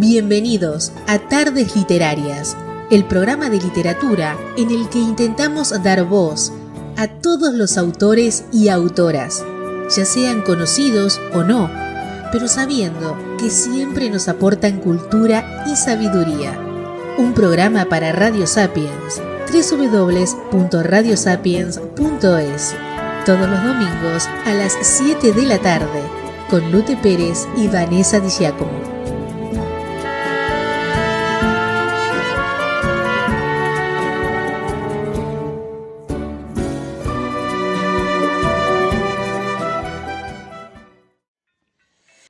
Bienvenidos a Tardes Literarias, el programa de literatura en el que intentamos dar voz a todos los autores y autoras, ya sean conocidos o no, pero sabiendo que siempre nos aportan cultura y sabiduría. Un programa para Radio Sapiens, www.radiosapiens.es, todos los domingos a las 7 de la tarde, con Lute Pérez y Vanessa Di Giacomo.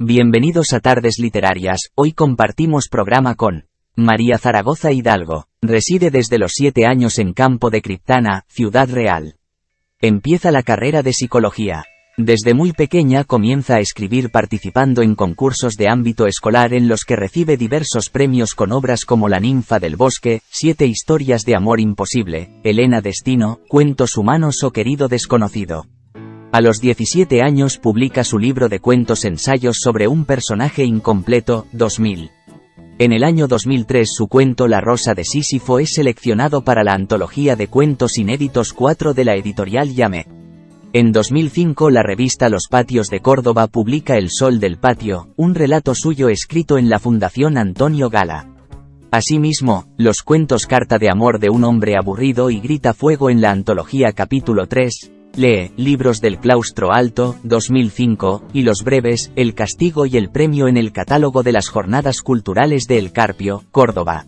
Bienvenidos a Tardes Literarias. Hoy compartimos programa con María Zaragoza Hidalgo. Reside desde los 7 años en Campo de Criptana, Ciudad Real. Empieza la carrera de psicología. Desde muy pequeña comienza a escribir participando en concursos de ámbito escolar en los que recibe diversos premios con obras como La ninfa del bosque, 7 historias de amor imposible, Elena Destino, Cuentos humanos o Querido desconocido. A los 17 años publica su libro de cuentos-ensayos sobre un personaje incompleto, 2000. En el año 2003 su cuento La rosa de Sísifo es seleccionado para la antología de cuentos inéditos 4 de la editorial Llame. En 2005 la revista Los Patios de Córdoba publica El sol del patio, un relato suyo escrito en la Fundación Antonio Gala. Asimismo, los cuentos Carta de amor de un hombre aburrido y Grita fuego en la antología Capítulo 3, Lee, Libros del Claustro Alto, 2005, y Los breves, El castigo y el premio en el catálogo de las Jornadas Culturales de El Carpio, Córdoba.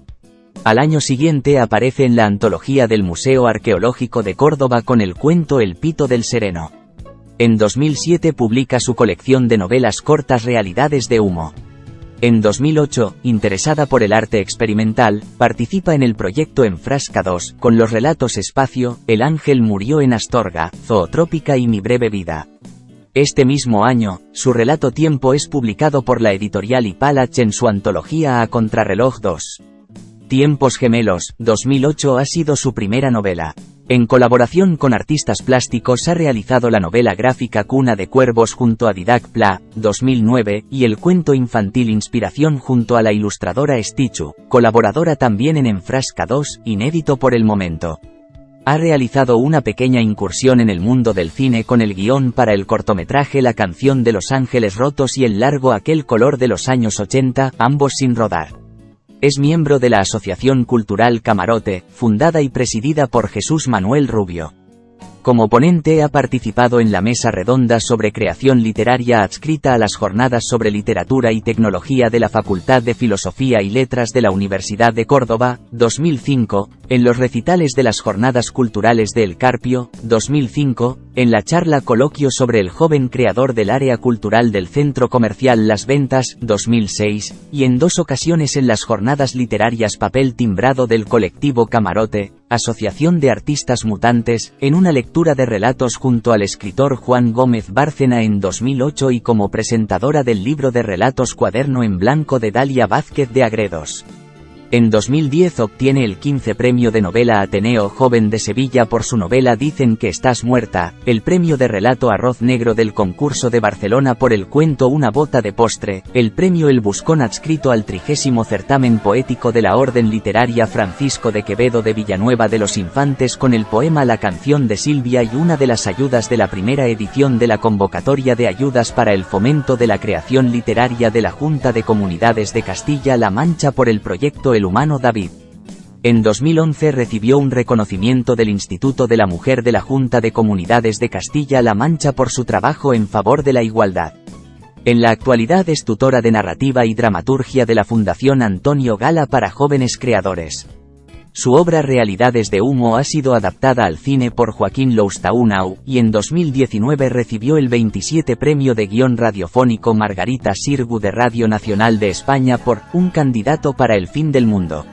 Al año siguiente aparece en la antología del Museo Arqueológico de Córdoba con el cuento El pito del sereno. En 2007 publica su colección de novelas cortas Realidades de humo. En 2008, interesada por el arte experimental, participa en el proyecto Enfrasca 2, con los relatos Espacio, El ángel murió en Astorga, Zootrópica y Mi breve vida. Este mismo año, su relato Tiempo es publicado por la editorial Ipalach en su antología A Contrarreloj 2. Tiempos gemelos, 2008 ha sido su primera novela. En colaboración con artistas plásticos ha realizado la novela gráfica Cuna de Cuervos junto a Didac Pla, 2009, y el cuento infantil Inspiración junto a la ilustradora Stichu, colaboradora también en Enfrasca 2, inédito por el momento. Ha realizado una pequeña incursión en el mundo del cine con el guión para el cortometraje La canción de los ángeles rotos y el largo Aquel color de los años 80, ambos sin rodar. Es miembro de la Asociación Cultural Camarote, fundada y presidida por Jesús Manuel Rubio. Como ponente ha participado en la mesa redonda sobre creación literaria adscrita a las jornadas sobre literatura y tecnología de la Facultad de Filosofía y Letras de la Universidad de Córdoba, 2005, en los recitales de las Jornadas Culturales de El Carpio, 2005, en la charla coloquio sobre el joven creador del área cultural del Centro Comercial Las Ventas, 2006, y en 2 ocasiones en las Jornadas Literarias Papel Timbrado del colectivo Camarote, Asociación de Artistas Mutantes, en una lectura de relatos junto al escritor Juan Gómez Bárcena en 2008 y como presentadora del libro de relatos Cuaderno en Blanco de Dalia Vázquez de Agredos. En 2010 obtiene el 15 Premio de Novela Ateneo Joven de Sevilla por su novela Dicen que estás muerta, el Premio de Relato Arroz Negro del concurso de Barcelona por el cuento Una bota de postre, el Premio El Buscón adscrito al 30º Certamen Poético de la Orden Literaria Francisco de Quevedo de Villanueva de los Infantes con el poema La canción de Silvia y una de las ayudas de la primera edición de la convocatoria de ayudas para el fomento de la creación literaria de la Junta de Comunidades de Castilla-La Mancha por el proyecto El humano David. En 2011 recibió un reconocimiento del Instituto de la Mujer de la Junta de Comunidades de Castilla-La Mancha por su trabajo en favor de la igualdad. En la actualidad es tutora de narrativa y dramaturgia de la Fundación Antonio Gala para jóvenes creadores. Su obra Realidades de humo ha sido adaptada al cine por Joaquín Loustaunau, y en 2019 recibió el 27 Premio de Guión Radiofónico Margarita Sirgu de Radio Nacional de España por Un candidato para el fin del mundo.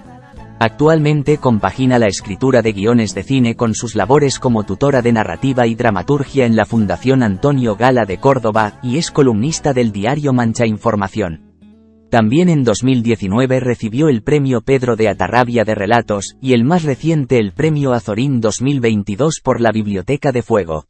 Actualmente compagina la escritura de guiones de cine con sus labores como tutora de narrativa y dramaturgia en la Fundación Antonio Gala de Córdoba, y es columnista del diario Mancha Información. También en 2019 recibió el Premio Pedro de Atarrabia de Relatos, y el más reciente el Premio Azorín 2022 por la Biblioteca de Fuego.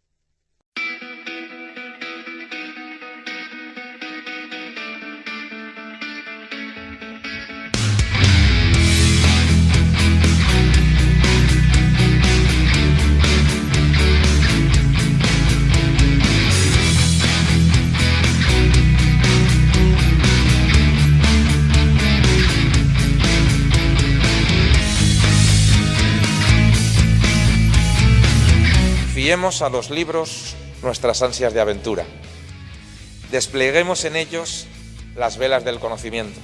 Enviemos a los libros nuestras ansias de aventura. Despleguemos en ellos las velas del conocimiento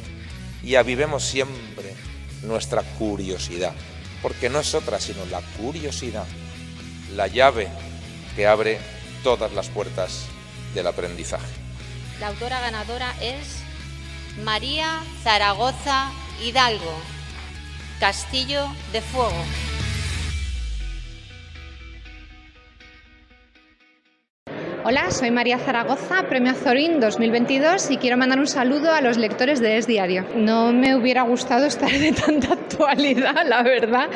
y avivemos siempre nuestra curiosidad, porque no es otra sino la curiosidad, la llave que abre todas las puertas del aprendizaje. La autora ganadora es María Zaragoza Hidalgo, Castillo de Fuego. Hola, soy María Zaragoza, Premio Azorín 2022 y quiero mandar un saludo a los lectores de Es Diario. No me hubiera gustado estar de tanta actualidad, la verdad,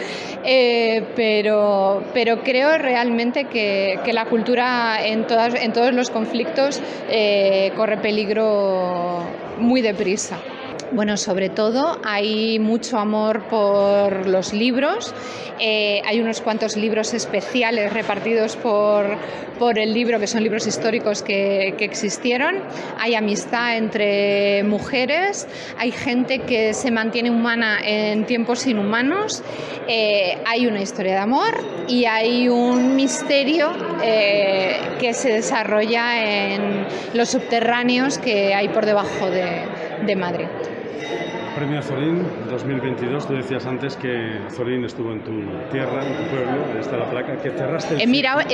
pero creo realmente que la cultura en todos los conflictos corre peligro muy deprisa. Bueno, sobre todo hay mucho amor por los libros, hay unos cuantos libros especiales repartidos por el libro, que son libros históricos que existieron, hay amistad entre mujeres, hay gente que se mantiene humana en tiempos inhumanos, hay una historia de amor y hay un misterio que se desarrolla en los subterráneos que hay por debajo de Madrid. Premio Azorín 2022, tú decías antes que Azorín estuvo en tu tierra, en tu pueblo, ahí está la placa, que cerraste el... He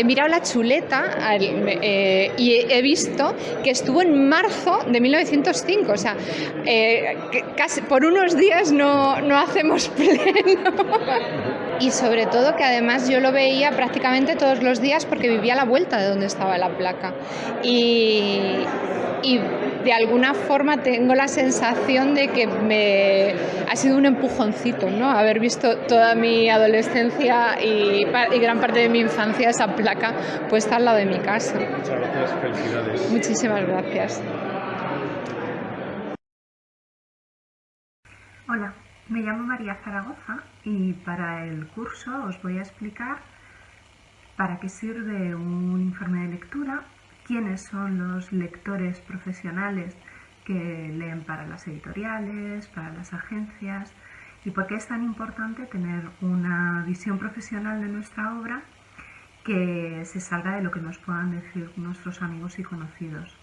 mirado la chuleta y he visto que estuvo en marzo de 1905, o sea, casi por unos días no hacemos pleno. Y sobre todo que además yo lo veía prácticamente todos los días porque vivía a la vuelta de donde estaba la placa. Y de alguna forma tengo la sensación de que ha sido un empujoncito, ¿no? Haber visto toda mi adolescencia y gran parte de mi infancia esa placa puesta al lado de mi casa. Muchas gracias, felicidades. Muchísimas gracias. Hola, me llamo María Zaragoza y para el curso os voy a explicar para qué sirve un informe de lectura, quiénes son los lectores profesionales que leen para las editoriales, para las agencias y por qué es tan importante tener una visión profesional de nuestra obra que se salga de lo que nos puedan decir nuestros amigos y conocidos.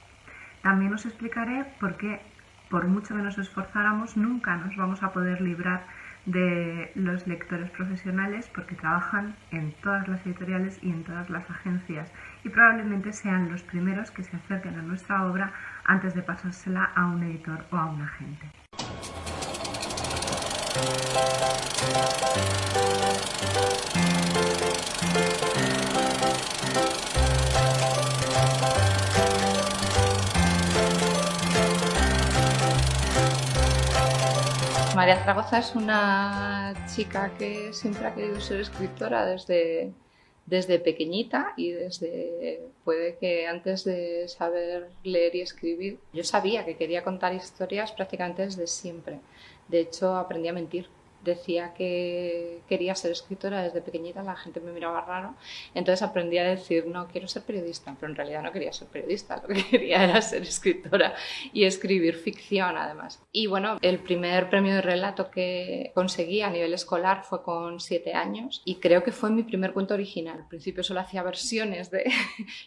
También os explicaré por qué, por mucho que nos esforzáramos, nunca nos vamos a poder librar de los lectores profesionales porque trabajan en todas las editoriales y en todas las agencias y probablemente sean los primeros que se acerquen a nuestra obra antes de pasársela a un editor o a un agente. María Zaragoza es una chica que siempre ha querido ser escritora desde pequeñita y puede que antes de saber leer y escribir, yo sabía que quería contar historias prácticamente desde siempre. De hecho, aprendí a mentir. Decía que quería ser escritora desde pequeñita, la gente me miraba raro, entonces aprendí a decir no, quiero ser periodista, pero en realidad no quería ser periodista, lo que quería era ser escritora y escribir ficción además. Y bueno, el primer premio de relato que conseguí a nivel escolar fue con 7 años y creo que fue mi primer cuento original. Al principio solo hacía versiones de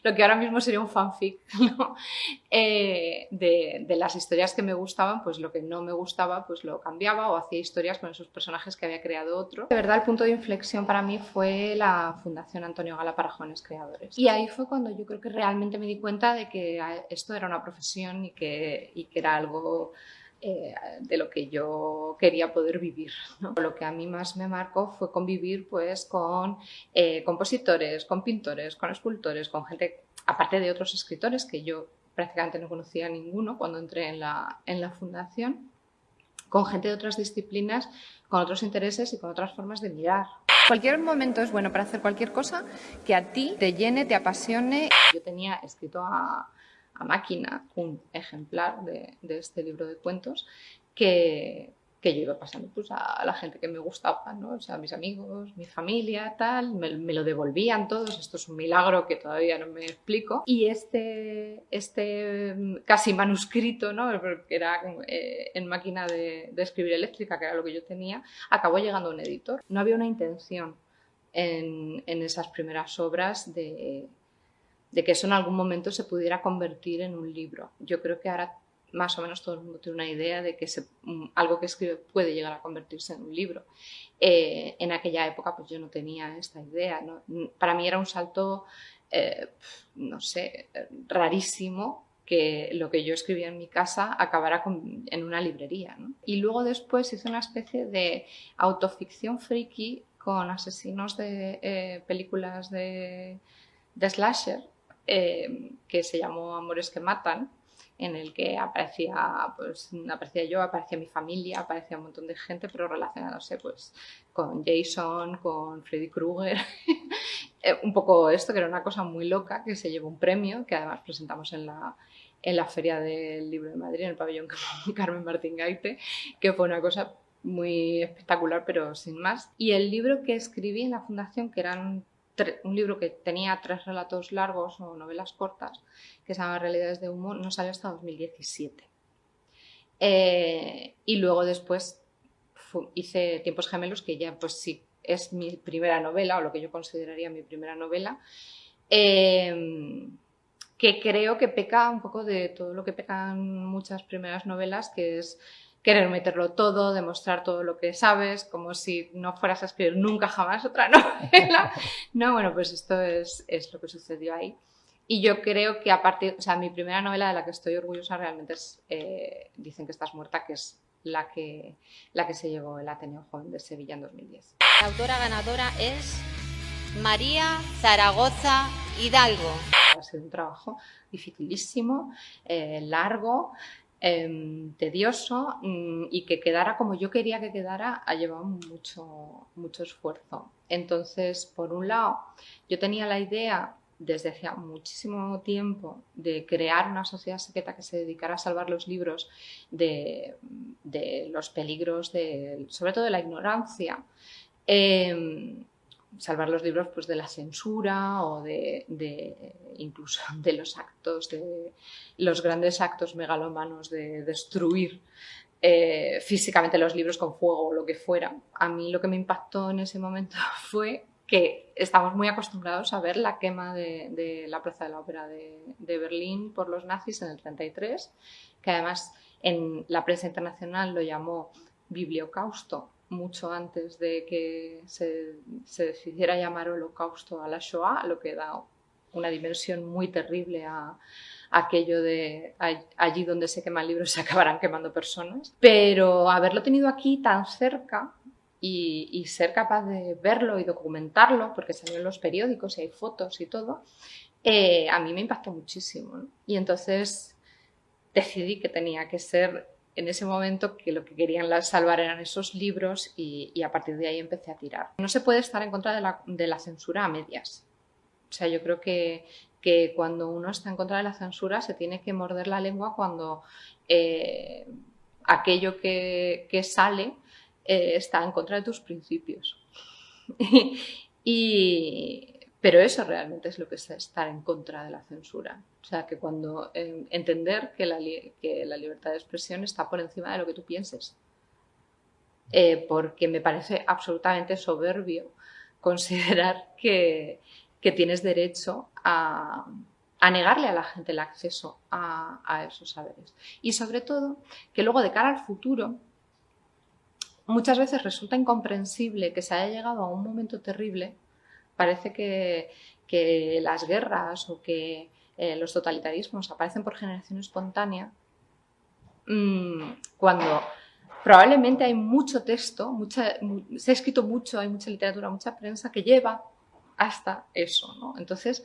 lo que ahora mismo sería un fanfic, ¿no? De las historias que me gustaban, pues lo que no me gustaba pues lo cambiaba o hacía historias con esos personajes que había creado otro. De verdad, el punto de inflexión para mí fue la Fundación Antonio Gala para Jóvenes Creadores. Y ahí fue cuando yo creo que realmente me di cuenta de que esto era una profesión y que era algo de lo que yo quería poder vivir, ¿no? Lo que a mí más me marcó fue convivir pues, con compositores, con pintores, con escultores, con gente, aparte de otros escritores que yo prácticamente no conocía a ninguno cuando entré en la fundación, con gente de otras disciplinas, con otros intereses y con otras formas de mirar. Cualquier momento es bueno para hacer cualquier cosa que a ti te llene, te apasione. Yo tenía escrito a máquina un ejemplar de este libro de cuentos que yo iba pasando pues, a la gente que me gustaba, ¿no? O sea, mis amigos, mi familia, tal, me lo devolvían todos. Esto es un milagro que todavía no me explico. Y este casi manuscrito, ¿no? Que era en máquina de escribir eléctrica, que era lo que yo tenía, acabó llegando a un editor. No había una intención en esas primeras obras de que eso en algún momento se pudiera convertir en un libro. Yo creo que ahora más o menos todo el mundo tiene una idea de que algo que escribe puede llegar a convertirse en un libro. En aquella época pues yo no tenía esta idea, ¿no? Para mí era un salto, no sé, rarísimo que lo que yo escribía en mi casa acabara en una librería, ¿no? Y luego después hice una especie de autoficción friki con asesinos de películas de slasher, que se llamó Amores que matan, en el que aparecía yo, aparecía mi familia, aparecía un montón de gente, pero relacionándose pues con Jason, con Freddy Krueger, un poco esto, que era una cosa muy loca, que se llevó un premio, que además presentamos en la Feria del Libro de Madrid, en el pabellón Carmen Martín Gaite, que fue una cosa muy espectacular, pero sin más. Y el libro que escribí en la fundación, que eran un libro que tenía 3 relatos largos o novelas cortas, que se llama Realidades de Humo, no salió hasta 2017. Y luego después hice Tiempos Gemelos, que ya pues sí es mi primera novela, o lo que yo consideraría mi primera novela, que creo que peca un poco de todo lo que pecan muchas primeras novelas, que es querer meterlo todo, demostrar todo lo que sabes, como si no fueras a escribir nunca jamás otra novela. No, bueno, pues esto es lo que sucedió ahí. Y yo creo que mi primera novela de la que estoy orgullosa realmente es Dicen que estás muerta, que es la que se llevó el Ateneo Joven de Sevilla en 2010. La autora ganadora es María Zaragoza Hidalgo. Ha sido un trabajo dificilísimo, largo, tedioso, y que quedara como yo quería que quedara ha llevado mucho esfuerzo. Entonces, por un lado, yo tenía la idea desde hacía muchísimo tiempo de crear una sociedad secreta que se dedicara a salvar los libros de los peligros, sobre todo de la ignorancia, salvar los libros pues, de la censura o incluso de los actos, de los grandes actos megalómanos de destruir físicamente los libros con fuego o lo que fuera. A mí lo que me impactó en ese momento fue que estamos muy acostumbrados a ver la quema de la Plaza de la Ópera de Berlín por los nazis en el 33, que además en la prensa internacional lo llamó Bibliocausto, mucho antes de que se decidiera llamar Holocausto a la Shoah, lo que da una dimensión muy terrible a aquello de allí donde se queman libros se acabarán quemando personas. Pero haberlo tenido aquí tan cerca y ser capaz de verlo y documentarlo, porque salió en los periódicos y hay fotos y todo, a mí me impactó muchísimo, ¿no? Y entonces decidí que tenía que ser en ese momento que lo que querían salvar eran esos libros y a partir de ahí empecé a tirar. No se puede estar en contra de la censura a medias. O sea, yo creo que cuando uno está en contra de la censura se tiene que morder la lengua cuando aquello que sale está en contra de tus principios. Pero eso realmente es lo que es estar en contra de la censura. O sea, que cuando entender que la libertad de expresión está por encima de lo que tú pienses. Porque me parece absolutamente soberbio considerar que tienes derecho a negarle a la gente el acceso a esos saberes. Y sobre todo, que luego de cara al futuro, muchas veces resulta incomprensible que se haya llegado a un momento terrible. Parece que las guerras o que los totalitarismos aparecen por generación espontánea, cuando probablemente hay mucho texto, se ha escrito mucho, hay mucha literatura, mucha prensa que lleva hasta eso, ¿no? Entonces,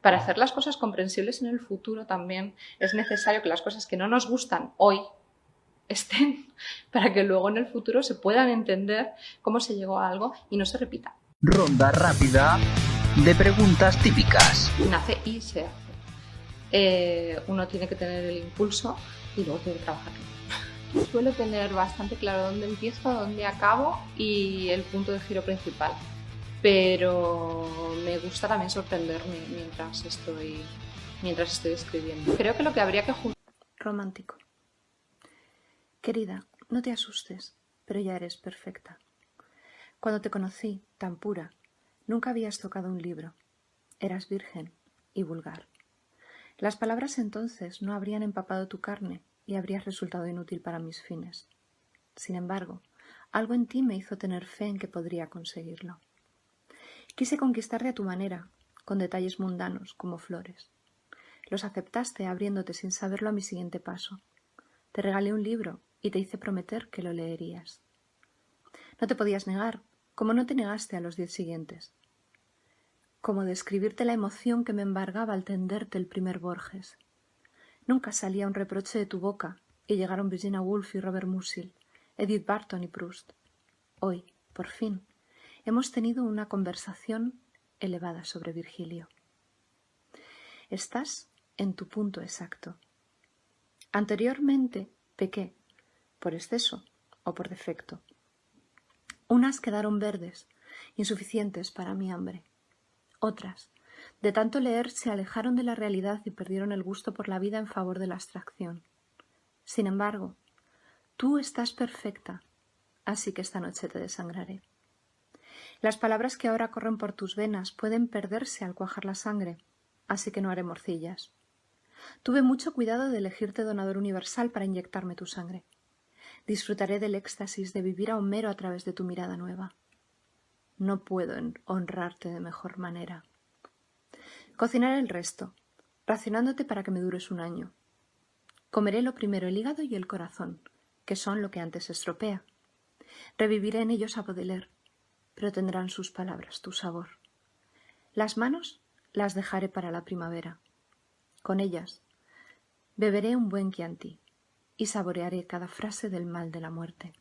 para hacer las cosas comprensibles en el futuro también es necesario que las cosas que no nos gustan hoy estén para que luego en el futuro se puedan entender cómo se llegó a algo y no se repita. Ronda rápida de preguntas típicas. Nace y se hace. Uno tiene que tener el impulso y luego tiene que trabajar. Suelo tener bastante claro dónde empiezo, dónde acabo y el punto de giro principal. Pero me gusta también sorprenderme mientras estoy escribiendo. Creo que lo que habría que juntar... Romántico. Querida, no te asustes, pero ya eres perfecta. Cuando te conocí, tan pura, nunca habías tocado un libro. Eras virgen y vulgar. Las palabras entonces no habrían empapado tu carne y habrías resultado inútil para mis fines. Sin embargo, algo en ti me hizo tener fe en que podría conseguirlo. Quise conquistarte a tu manera, con detalles mundanos como flores. Los aceptaste abriéndote sin saberlo a mi siguiente paso. Te regalé un libro y te hice prometer que lo leerías. No te podías negar, como no te negaste a los 10 siguientes. Como describirte la emoción que me embargaba al tenderte el primer Borges. Nunca salía un reproche de tu boca y llegaron Virginia Woolf y Robert Musil, Edith Barton y Proust. Hoy, por fin, hemos tenido una conversación elevada sobre Virgilio. Estás en tu punto exacto. Anteriormente pequé, por exceso o por defecto. Unas quedaron verdes, insuficientes para mi hambre. Otras, de tanto leer, se alejaron de la realidad y perdieron el gusto por la vida en favor de la abstracción. Sin embargo, tú estás perfecta, así que esta noche te desangraré. Las palabras que ahora corren por tus venas pueden perderse al cuajar la sangre, así que no haré morcillas. Tuve mucho cuidado de elegirte donador universal para inyectarme tu sangre. Disfrutaré del éxtasis de vivir a Homero a través de tu mirada nueva. No puedo honrarte de mejor manera. Cocinaré el resto, racionándote para que me dures un año. Comeré lo primero el hígado y el corazón, que son lo que antes se estropea. Reviviré en ellos a Baudelaire, pero tendrán sus palabras, tu sabor. Las manos las dejaré para la primavera. Con ellas beberé un buen Chianti y saborearé cada frase del mal de la muerte.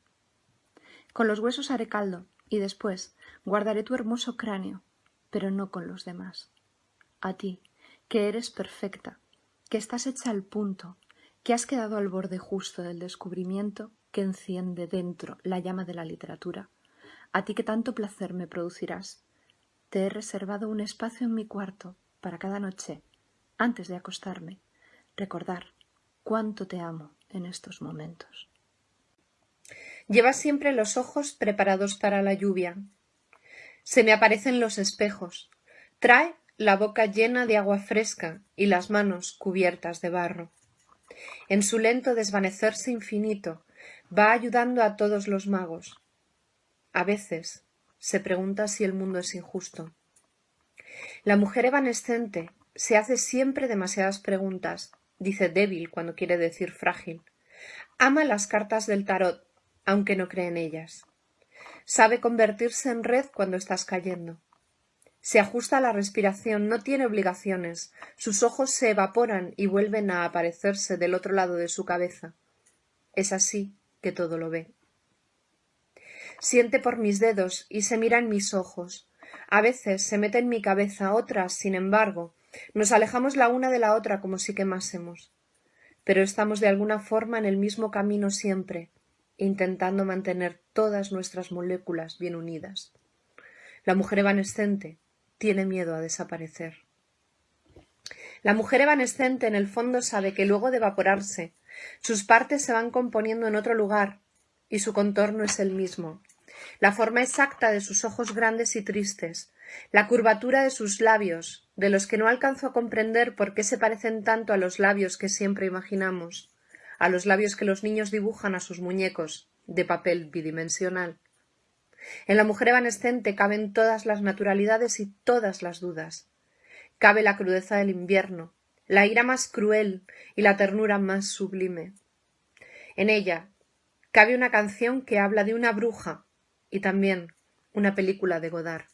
Con los huesos haré caldo y después guardaré tu hermoso cráneo, pero no con los demás. A ti, que eres perfecta, que estás hecha al punto, que has quedado al borde justo del descubrimiento que enciende dentro la llama de la literatura, a ti que tanto placer me producirás, te he reservado un espacio en mi cuarto para cada noche, antes de acostarme, recordar cuánto te amo en estos momentos. Llevas siempre los ojos preparados para la lluvia. Se me aparecen los espejos. Trae la boca llena de agua fresca y las manos cubiertas de barro. En su lento desvanecerse infinito va ayudando a todos los magos. A veces se pregunta si el mundo es injusto. La mujer evanescente se hace siempre demasiadas preguntas, dice débil cuando quiere decir frágil. Ama las cartas del tarot, aunque no cree en ellas. Sabe convertirse en red cuando estás cayendo. Se ajusta a la respiración, no tiene obligaciones. Sus ojos se evaporan y vuelven a aparecerse del otro lado de su cabeza. Es así que todo lo ve. Siente por mis dedos y se mira en mis ojos. A veces se mete en mi cabeza, otras, sin embargo, nos alejamos la una de la otra como si quemásemos. Pero estamos de alguna forma en el mismo camino siempre, intentando mantener todas nuestras moléculas bien unidas. La mujer evanescente tiene miedo a desaparecer. La mujer evanescente en el fondo sabe que luego de evaporarse, sus partes se van componiendo en otro lugar y su contorno es el mismo. La forma exacta de sus ojos grandes y tristes, la curvatura de sus labios, de los que no alcanzo a comprender por qué se parecen tanto a los labios que siempre imaginamos, a los labios que los niños dibujan a sus muñecos de papel bidimensional. En la mujer evanescente caben todas las naturalidades y todas las dudas. Cabe la crudeza del invierno, la ira más cruel y la ternura más sublime. En ella cabe una canción que habla de una bruja y también una película de Godard.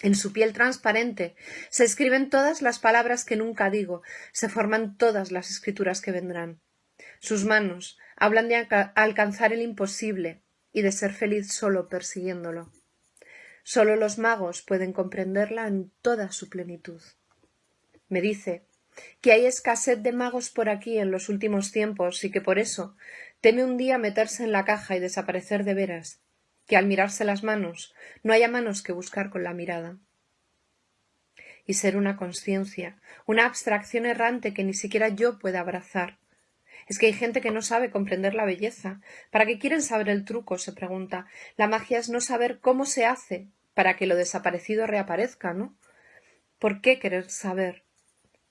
En su piel transparente se escriben todas las palabras que nunca digo, se forman todas las escrituras que vendrán. Sus manos hablan de alcanzar el imposible y de ser feliz solo persiguiéndolo. Solo los magos pueden comprenderla en toda su plenitud. Me dice que hay escasez de magos por aquí en los últimos tiempos y que por eso teme un día meterse en la caja y desaparecer de veras, que al mirarse las manos no haya manos que buscar con la mirada. Y ser una consciencia, una abstracción errante que ni siquiera yo pueda abrazar. Es que hay gente que no sabe comprender la belleza. ¿Para qué quieren saber el truco?, se pregunta. La magia es no saber cómo se hace para que lo desaparecido reaparezca, ¿no? ¿Por qué querer saber?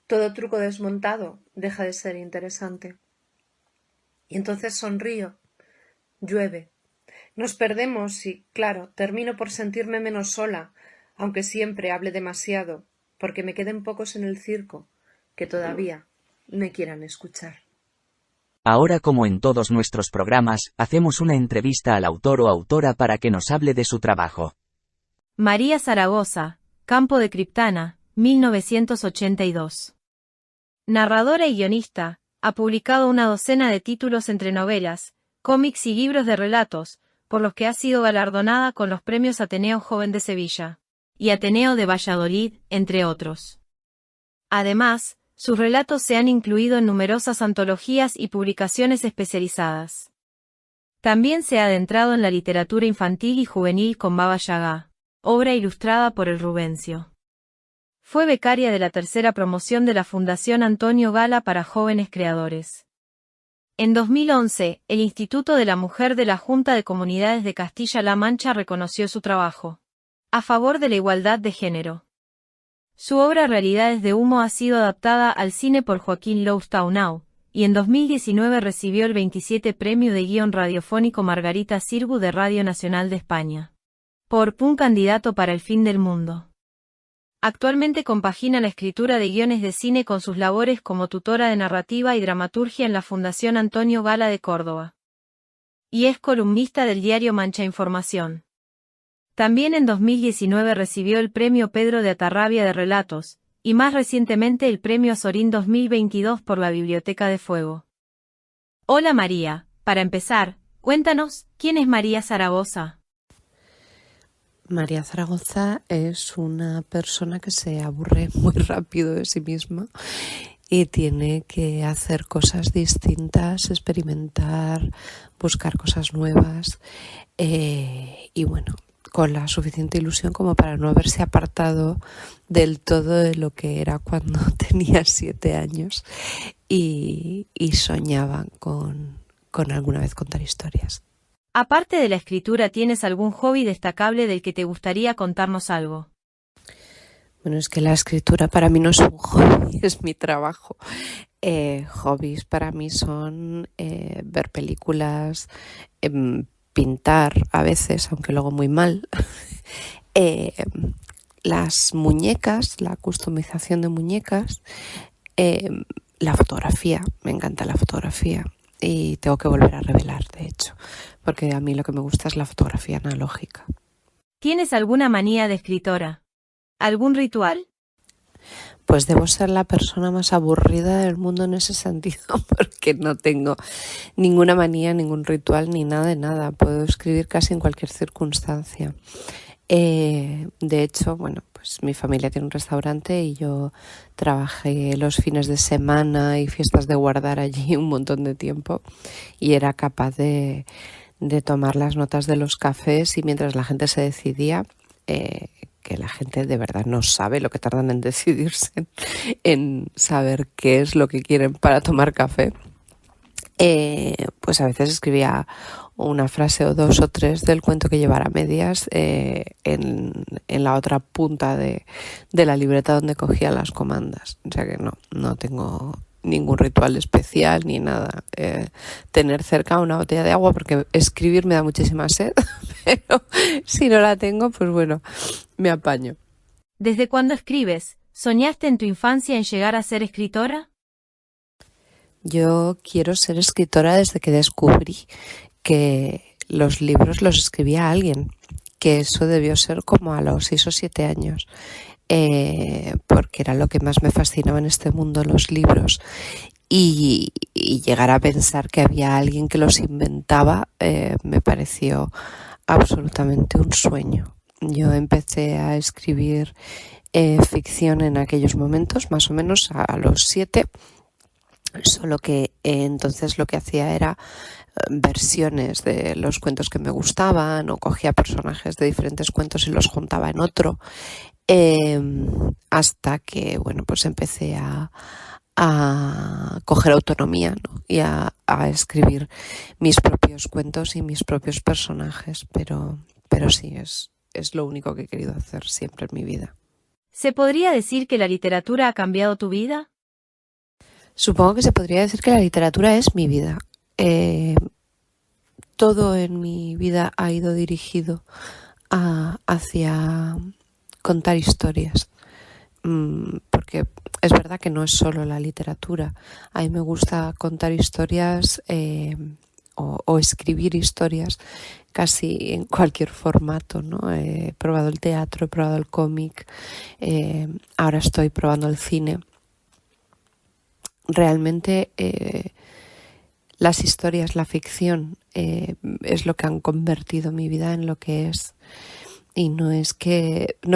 Todo truco desmontado deja de ser interesante. Y entonces sonrío. Llueve. Nos perdemos y, claro, termino por sentirme menos sola, aunque siempre hable demasiado, porque me queden pocos en el circo que todavía me quieran escuchar. Ahora, como en todos nuestros programas, hacemos una entrevista al autor o autora para que nos hable de su trabajo. María Zaragoza, Campo de Criptana, 1982. Narradora y guionista, ha publicado una docena de títulos entre novelas, cómics y libros de relatos, por los que ha sido galardonada con los premios Ateneo Joven de Sevilla y Ateneo de Valladolid, entre otros. Además, sus relatos se han incluido en numerosas antologías y publicaciones especializadas. También se ha adentrado en la literatura infantil y juvenil con Baba Yaga, obra ilustrada por el Rubencio. Fue becaria de la tercera promoción de la Fundación Antonio Gala para Jóvenes Creadores. En 2011, el Instituto de la Mujer de la Junta de Comunidades de Castilla-La Mancha reconoció su trabajo a favor de la igualdad de género. Su obra Realidades de Humo ha sido adaptada al cine por Joaquín Loustaunau, y en 2019 recibió el 27 Premio de Guión Radiofónico Margarita Sirgu de Radio Nacional de España, por Un candidato para el fin del mundo. Actualmente compagina la escritura de guiones de cine con sus labores como tutora de narrativa y dramaturgia en la Fundación Antonio Gala de Córdoba. Y es columnista del diario Mancha Información. También en 2019 recibió el Premio Pedro de Atarrabia de Relatos, y más recientemente el Premio Azorín 2022 por la Biblioteca de Fuego. Hola María, para empezar, cuéntanos, ¿quién es María Zaragoza? María Zaragoza es una persona que se aburre muy rápido de sí misma y tiene que hacer cosas distintas, experimentar, buscar cosas nuevas y bueno, con la suficiente ilusión como para no haberse apartado del todo de lo que era cuando tenía 7 años y soñaba con alguna vez contar historias. Aparte de la escritura, ¿tienes algún hobby destacable del que te gustaría contarnos algo? Bueno, es que la escritura para mí no es un hobby, es mi trabajo. Hobbies para mí son ver películas, pintar a veces, aunque luego muy mal. Las muñecas, la customización de muñecas, la fotografía, me encanta la fotografía. Y tengo que volver a revelar, de hecho, porque a mí lo que me gusta es la fotografía analógica. ¿Tienes alguna manía de escritora? ¿Algún ritual? Pues debo ser la persona más aburrida del mundo en ese sentido, porque no tengo ninguna manía, ningún ritual, ni nada de nada. Puedo escribir casi en cualquier circunstancia. De hecho, bueno, pues mi familia tiene un restaurante y yo trabajé los fines de semana y fiestas de guardar allí un montón de tiempo y era capaz de tomar las notas de los cafés y mientras la gente se decidía, que la gente de verdad no sabe lo que tardan en decidirse, en saber qué es lo que quieren para tomar café, pues a veces escribía una frase o 2 o 3 del cuento que llevara medias en la otra punta de la libreta donde cogía las comandas. O sea que no tengo ningún ritual especial ni nada. Tener cerca una botella de agua porque escribir me da muchísima sed, pero si no la tengo, pues bueno, me apaño. ¿Desde cuándo escribes? ¿Soñaste en tu infancia en llegar a ser escritora? Yo quiero ser escritora desde que descubrí que los libros los escribía alguien, que eso debió ser como a los 6 o 7 años, porque era lo que más me fascinaba en este mundo, los libros, y llegar a pensar que había alguien que los inventaba me pareció absolutamente un sueño. Yo empecé a escribir ficción en aquellos momentos, más o menos a los 7, solo que entonces lo que hacía era versiones de los cuentos que me gustaban o cogía personajes de diferentes cuentos y los juntaba en otro, hasta que bueno, pues empecé a a coger autonomía, ¿no? Y a escribir mis propios cuentos y mis propios personajes, pero sí, es lo único que he querido hacer siempre en mi vida. ¿Se podría decir que la literatura ha cambiado tu vida? Supongo que se podría decir que la literatura es mi vida. Todo en mi vida ha ido dirigido hacia contar historias, porque es verdad que no es solo la literatura. A mí me gusta contar historias o escribir historias casi en cualquier formato, ¿no? He probado el teatro, he probado el cómic, ahora estoy probando el cine. Realmente las historias, la ficción, es lo que han convertido mi vida en lo que es. Y no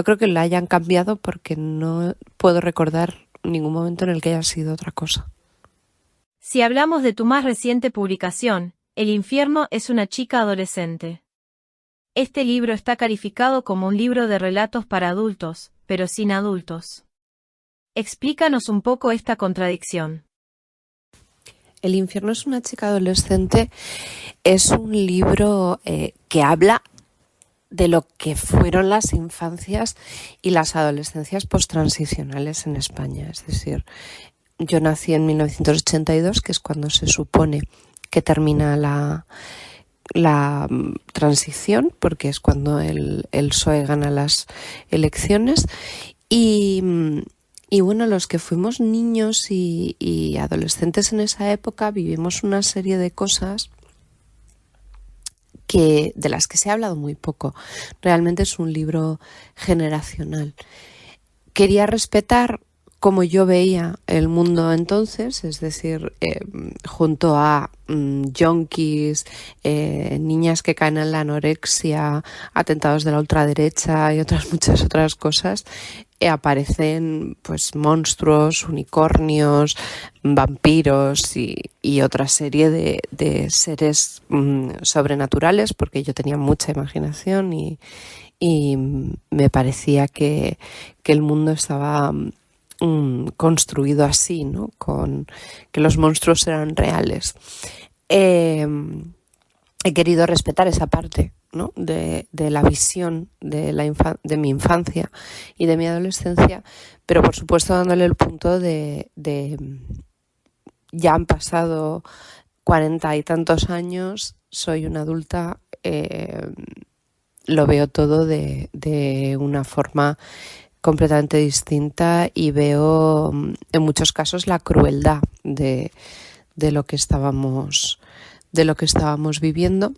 creo que la hayan cambiado, porque no puedo recordar ningún momento en el que haya sido otra cosa. Si hablamos de tu más reciente publicación, El infierno es una chica adolescente. Este libro está calificado como un libro de relatos para adultos, pero sin adultos. Explícanos un poco esta contradicción. El infierno es una chica adolescente es un libro que habla de lo que fueron las infancias y las adolescencias posttransicionales en España. Es decir, yo nací en 1982, que es cuando se supone que termina la transición, porque es cuando el PSOE gana las elecciones. Y bueno, los que fuimos niños y adolescentes en esa época vivimos una serie de cosas de las que se ha hablado muy poco. Realmente es un libro generacional. Quería respetar cómo yo veía el mundo entonces, es decir, junto a yonkis, niñas que caen en la anorexia, atentados de la ultraderecha y muchas otras cosas, aparecen pues monstruos, unicornios, vampiros y otra serie de seres sobrenaturales, porque yo tenía mucha imaginación y me parecía que el mundo estaba construido así, ¿no? Con que los monstruos eran reales. He querido respetar esa parte, ¿no? de la visión de mi infancia y de mi adolescencia, pero por supuesto dándole el punto de ya han pasado 40 y tantos años, soy una adulta, lo veo todo de una forma completamente distinta y veo en muchos casos la crueldad de lo que estábamos viviendo,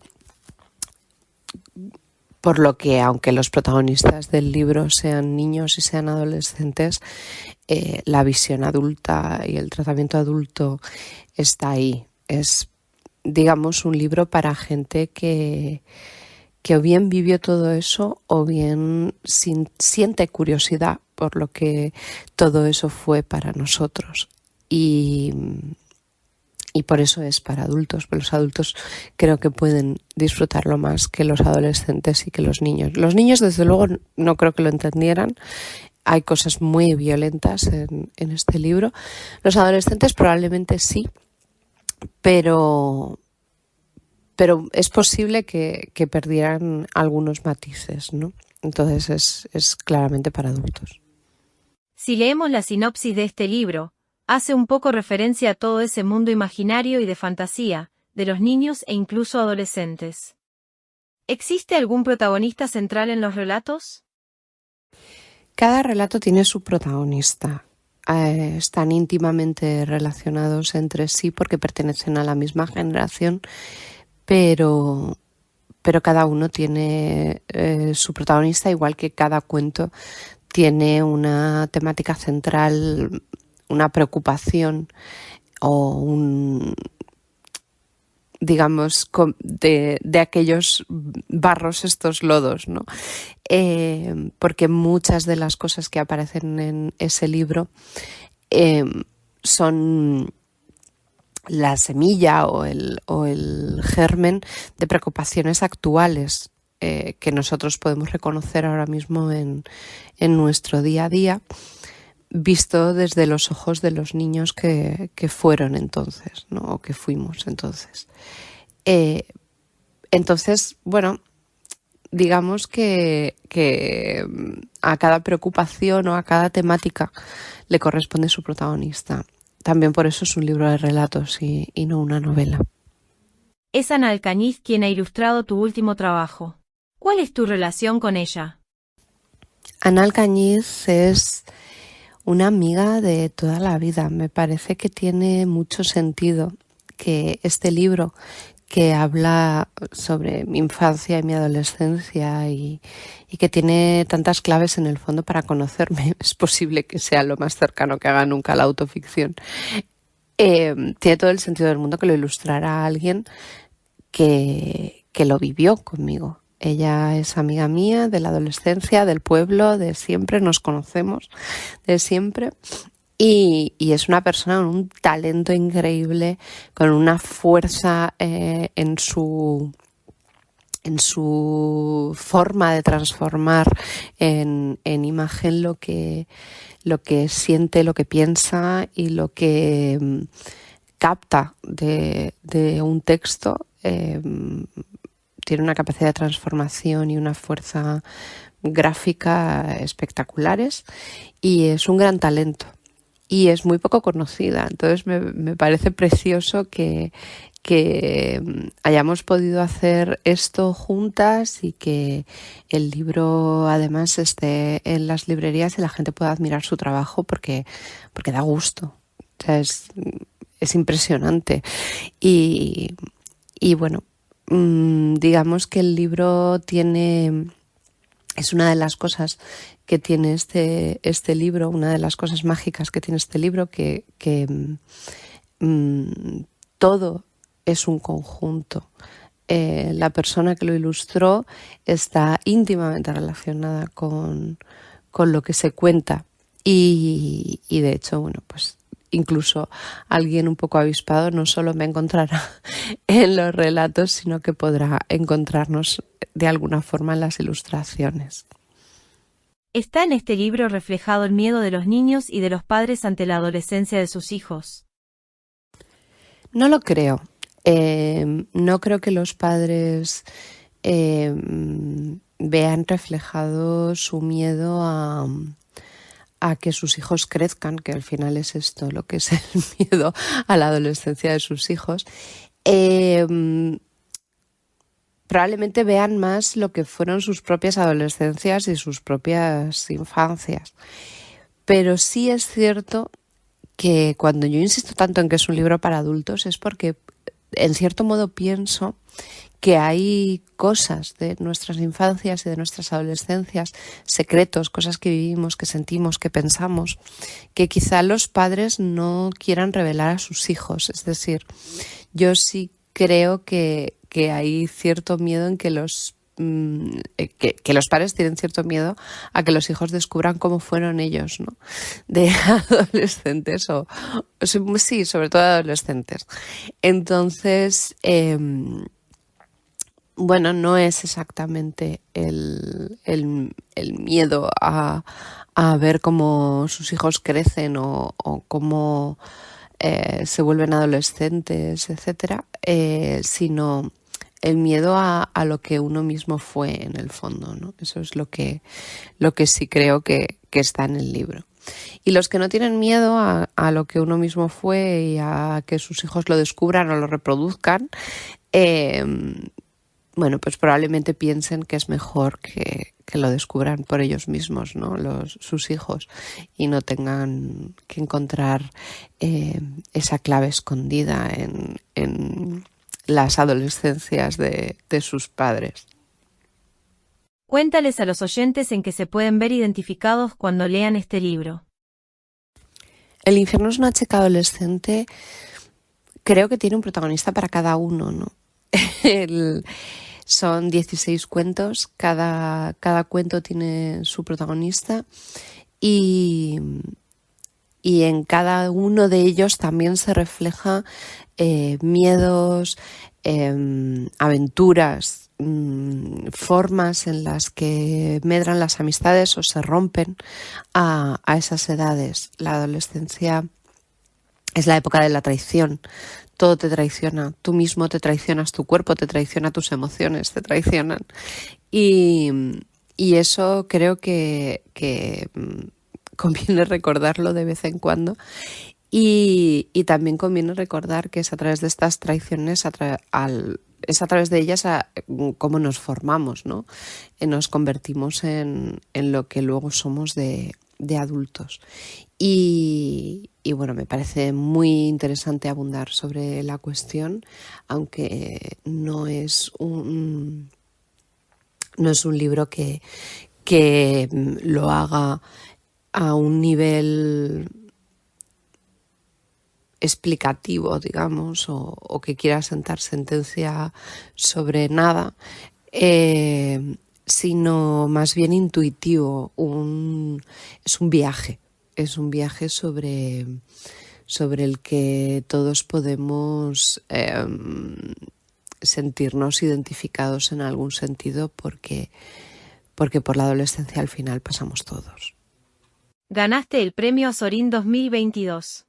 por lo que, aunque los protagonistas del libro sean niños y sean adolescentes, la visión adulta y el tratamiento adulto está ahí. Es, digamos, un libro para gente que o bien vivió todo eso o bien siente curiosidad por lo que todo eso fue para nosotros. Y por eso es para adultos, pero los adultos creo que pueden disfrutarlo más que los adolescentes y que los niños. Los niños, desde luego, no creo que lo entendieran. Hay cosas muy violentas en este libro. Los adolescentes probablemente sí, pero es posible que perdieran algunos matices, ¿no? Entonces es claramente para adultos. Si leemos la sinopsis de este libro, hace un poco referencia a todo ese mundo imaginario y de fantasía, de los niños e incluso adolescentes. ¿Existe algún protagonista central en los relatos? Cada relato tiene su protagonista. Están íntimamente relacionados entre sí porque pertenecen a la misma generación, pero cada uno tiene su protagonista, igual que cada cuento tiene una temática central, una preocupación o digamos, de aquellos barros, estos lodos, ¿no? Porque muchas de las cosas que aparecen en ese libro son la semilla o el germen de preocupaciones actuales que nosotros podemos reconocer ahora mismo en nuestro día a día, visto desde los ojos de los niños que fueron entonces, ¿no? O que fuimos entonces. Entonces, bueno, digamos que a cada preocupación o a cada temática le corresponde su protagonista. También por eso es un libro de relatos y no una novela. Es Ana Alcañiz quien ha ilustrado tu último trabajo. ¿Cuál es tu relación con ella? Ana Alcañiz es una amiga de toda la vida. Me parece que tiene mucho sentido que este libro, que habla sobre mi infancia y mi adolescencia y que tiene tantas claves en el fondo para conocerme, es posible que sea lo más cercano que haga nunca la autoficción, tiene todo el sentido del mundo que lo ilustrara alguien que lo vivió conmigo. Ella es amiga mía de la adolescencia, del pueblo, de siempre, nos conocemos de siempre. Y es una persona con un talento increíble, con una fuerza en su forma de transformar en imagen lo que siente, lo que piensa y lo que capta de un texto. Tiene una capacidad de transformación y una fuerza gráfica espectaculares y es un gran talento. Y es muy poco conocida, entonces me parece precioso que hayamos podido hacer esto juntas y que el libro además esté en las librerías y la gente pueda admirar su trabajo porque da gusto. O sea, es impresionante. Y bueno, digamos que el libro es una de las cosas que tiene este libro, una de las cosas mágicas que tiene este libro, que todo es un conjunto. La persona que lo ilustró está íntimamente relacionada con lo que se cuenta y de hecho, bueno, pues incluso alguien un poco avispado no solo me encontrará en los relatos, sino que podrá encontrarnos de alguna forma en las ilustraciones. ¿Está en este libro reflejado el miedo de los niños y de los padres ante la adolescencia de sus hijos? No lo creo. No creo que los padres vean reflejado su miedo a que sus hijos crezcan, que al final es esto, lo que es el miedo a la adolescencia de sus hijos. Probablemente vean más lo que fueron sus propias adolescencias y sus propias infancias. Pero sí es cierto que cuando yo insisto tanto en que es un libro para adultos es porque en cierto modo pienso que hay cosas de nuestras infancias y de nuestras adolescencias, secretos, cosas que vivimos, que sentimos, que pensamos, que quizá los padres no quieran revelar a sus hijos. Es decir, yo sí creo que hay cierto miedo en que los padres tienen cierto miedo a que los hijos descubran cómo fueron ellos, ¿no? De adolescentes o sí, sobre todo adolescentes. Entonces, bueno, no es exactamente el miedo a ver cómo sus hijos crecen o cómo se vuelven adolescentes, etcétera, sino el miedo a lo que uno mismo fue en el fondo, ¿no? Eso es lo que sí creo que está en el libro. Y los que no tienen miedo a lo que uno mismo fue y a que sus hijos lo descubran o lo reproduzcan, bueno, pues probablemente piensen que es mejor que lo descubran por ellos mismos, ¿no? Sus hijos, y no tengan que encontrar esa clave escondida en las adolescencias de sus padres. Cuéntales a los oyentes en que se pueden ver identificados cuando lean este libro. El infierno es una chica adolescente. Creo que tiene un protagonista para cada uno, ¿no? Son 16 cuentos, cada cuento tiene su protagonista y en cada uno de ellos también se refleja miedos, aventuras, formas en las que medran las amistades o se rompen a esas edades. La adolescencia es la época de la traición. Todo te traiciona, tú mismo te traicionas, tu cuerpo te traiciona, tus emociones te traicionan. Y eso creo que conviene recordarlo de vez en cuando. Y también conviene recordar que es a través de estas traiciones, es a través de ellas cómo nos formamos, ¿no? Nos convertimos en lo que luego somos de adultos. Y bueno, me parece muy interesante abundar sobre la cuestión, aunque no es un libro que lo haga a un nivel explicativo, digamos, o que quiera sentar sentencia sobre nada, sino más bien intuitivo. Es un viaje sobre el que todos podemos sentirnos identificados en algún sentido, porque por la adolescencia al final pasamos todos. Ganaste el Premio Azorín 2022.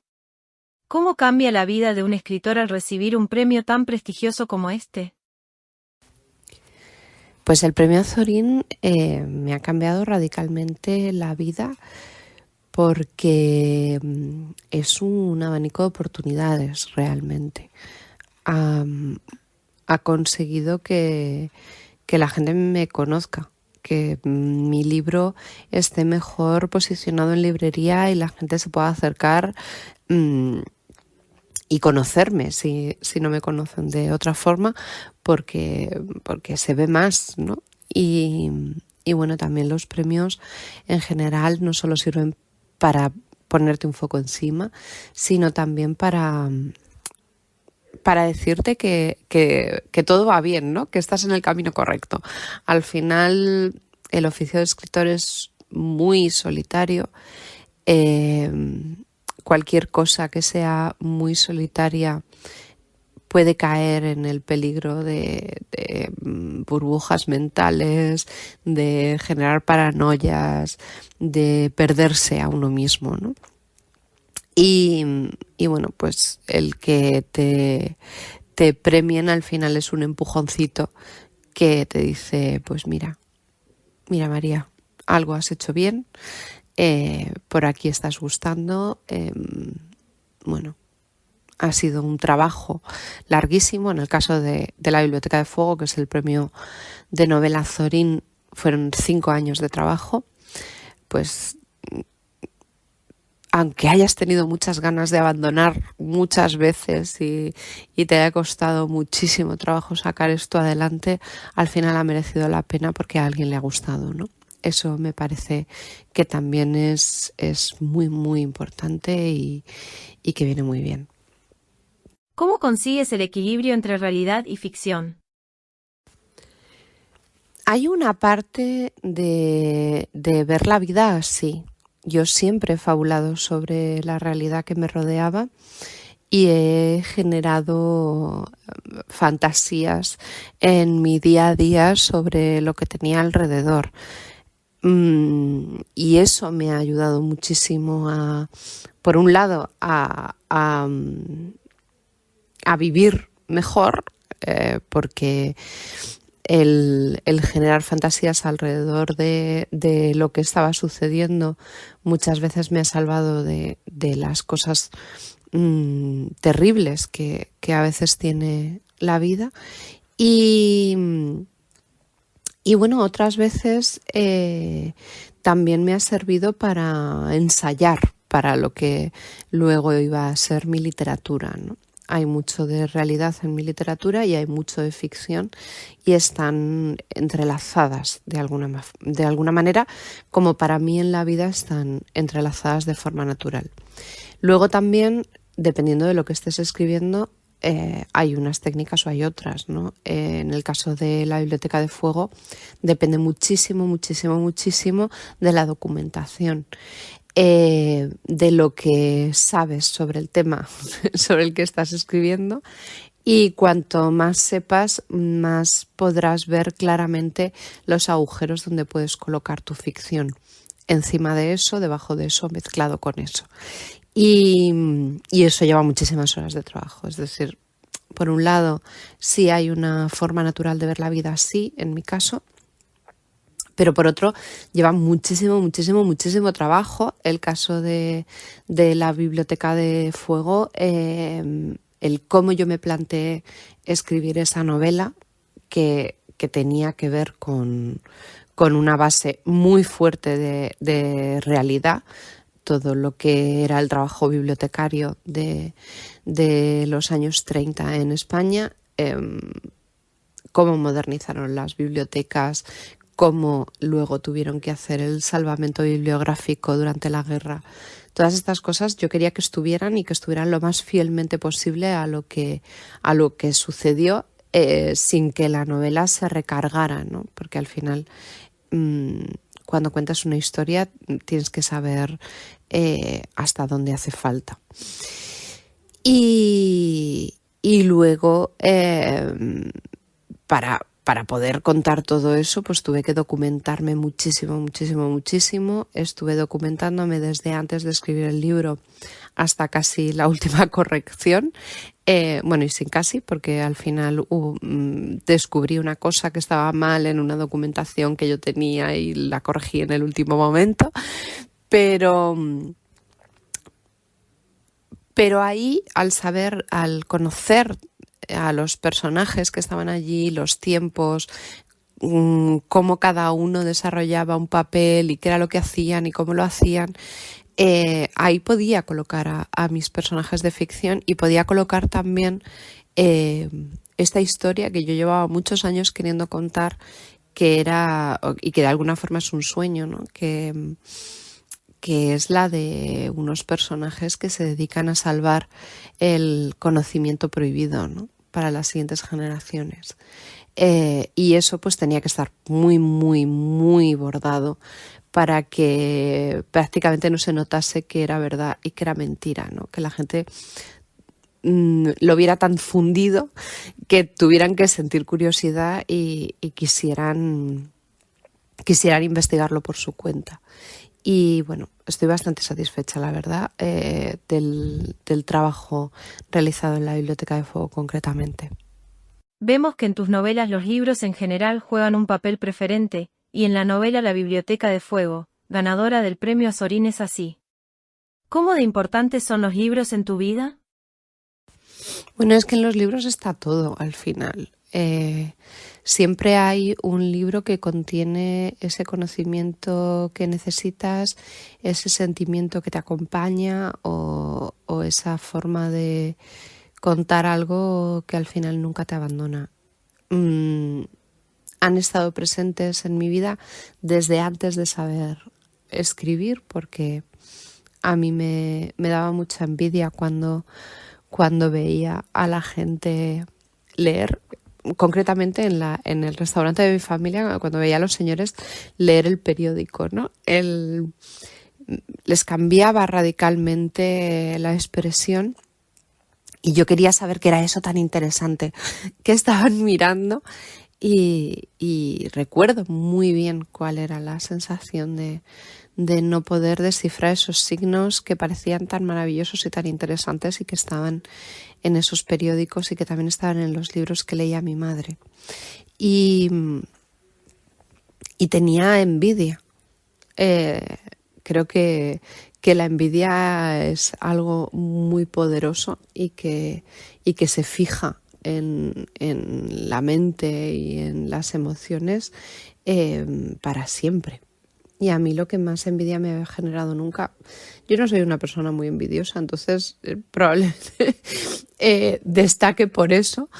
¿Cómo cambia la vida de un escritor al recibir un premio tan prestigioso como este? Pues el Premio Azorín me ha cambiado radicalmente la vida, porque es un abanico de oportunidades realmente. Ha conseguido que la gente me conozca, que mi libro esté mejor posicionado en librería y la gente se pueda acercar y conocerme si no me conocen de otra forma, porque se ve más, ¿no? Y bueno, también los premios en general no solo sirven para ponerte un foco encima, sino también para decirte que todo va bien, ¿no? Que estás en el camino correcto. Al final, el oficio de escritor es muy solitario. Cualquier cosa que sea muy solitaria puede caer en el peligro de burbujas mentales, de generar paranoias, de perderse a uno mismo, ¿no? Y bueno, pues el que te premien al final es un empujoncito que te dice, pues mira María, algo has hecho bien, por aquí estás gustando. Bueno, ha sido un trabajo larguísimo. En el caso de la Biblioteca de Fuego, que es el premio de novela Azorín, fueron 5 años de trabajo. Pues aunque hayas tenido muchas ganas de abandonar muchas veces y te haya costado muchísimo trabajo sacar esto adelante, al final ha merecido la pena porque a alguien le ha gustado, ¿no? Eso me parece que también es muy, muy importante y que viene muy bien. ¿Cómo consigues el equilibrio entre realidad y ficción? Hay una parte de ver la vida así. Yo siempre he fabulado sobre la realidad que me rodeaba y he generado fantasías en mi día a día sobre lo que tenía alrededor. Y eso me ha ayudado muchísimo por un lado, a vivir mejor, porque el generar fantasías alrededor de lo que estaba sucediendo muchas veces me ha salvado de las cosas terribles que a veces tiene la vida. Y bueno, otras veces también me ha servido para ensayar para lo que luego iba a ser mi literatura, ¿no? Hay mucho de realidad en mi literatura y hay mucho de ficción, y están entrelazadas de alguna manera, como para mí en la vida están entrelazadas de forma natural. Luego también, dependiendo de lo que estés escribiendo, hay unas técnicas o hay otras, ¿no? En el caso de la Biblioteca de Fuego depende muchísimo, muchísimo, muchísimo de la documentación. De lo que sabes sobre el tema sobre el que estás escribiendo, Y cuanto más sepas, más podrás ver claramente los agujeros donde puedes colocar tu ficción. Encima de eso, debajo de eso, mezclado con eso. Y eso lleva muchísimas horas de trabajo. Es decir, por un lado, sí hay una forma natural de ver la vida así, en mi caso, pero por otro, lleva muchísimo trabajo. El caso de la Biblioteca de Fuego, el cómo yo me planteé escribir esa novela, que tenía que ver con una base muy fuerte de realidad, todo lo que era el trabajo bibliotecario de los años 30 en España, cómo modernizaron las bibliotecas, cómo luego tuvieron que hacer el salvamento bibliográfico durante la guerra. Todas estas cosas yo quería que estuvieran y que estuvieran lo más fielmente posible a lo que sucedió, sin que la novela se recargara, ¿no? Porque al final, cuando cuentas una historia, tienes que saber hasta dónde hace falta. Y luego, para poder contar todo eso, pues tuve que documentarme muchísimo. Estuve documentándome desde antes de escribir el libro hasta casi la última corrección. Bueno, y sin casi, porque al final descubrí una cosa que estaba mal en una documentación que yo tenía y la corregí en el último momento. Pero ahí, al conocer a los personajes que estaban allí, los tiempos, cómo cada uno desarrollaba un papel y qué era lo que hacían y cómo lo hacían, ahí podía colocar a mis personajes de ficción y podía colocar también esta historia que yo llevaba muchos años queriendo contar, que era, y que de alguna forma es un sueño, ¿no? Que es la de unos personajes que se dedican a salvar el conocimiento prohibido, ¿no? Para las siguientes generaciones. Y eso pues tenía que estar muy bordado para que prácticamente no se notase que era verdad y que era mentira, ¿no? Que la gente lo viera tan fundido que tuvieran que sentir curiosidad y quisieran investigarlo por su cuenta. Y bueno, estoy bastante satisfecha, la verdad, del trabajo realizado en la Biblioteca de Fuego concretamente. Vemos que en tus novelas los libros en general juegan un papel preferente, y en la novela La Biblioteca de Fuego, ganadora del premio Azorín, es así. ¿Cómo de importantes son los libros en tu vida? Bueno, es que en los libros está todo al final. Siempre hay un libro que contiene ese conocimiento que necesitas, ese sentimiento que te acompaña o esa forma de contar algo que al final nunca te abandona. Han estado presentes en mi vida desde antes de saber escribir, porque a mí me daba mucha envidia cuando veía a la gente leer, concretamente en el restaurante de mi familia, cuando veía a los señores leer el periódico, ¿no? Les cambiaba radicalmente la expresión y yo quería saber qué era eso tan interesante que estaban mirando y recuerdo muy bien cuál era la sensación de no poder descifrar esos signos que parecían tan maravillosos y tan interesantes y que estaban en esos periódicos y que también estaban en los libros que leía mi madre. Y tenía envidia. Creo que la envidia es algo muy poderoso y que se fija en la mente y en las emociones para siempre. Y a mí lo que más envidia me ha generado nunca, yo no soy una persona muy envidiosa, entonces probablemente destaque por eso,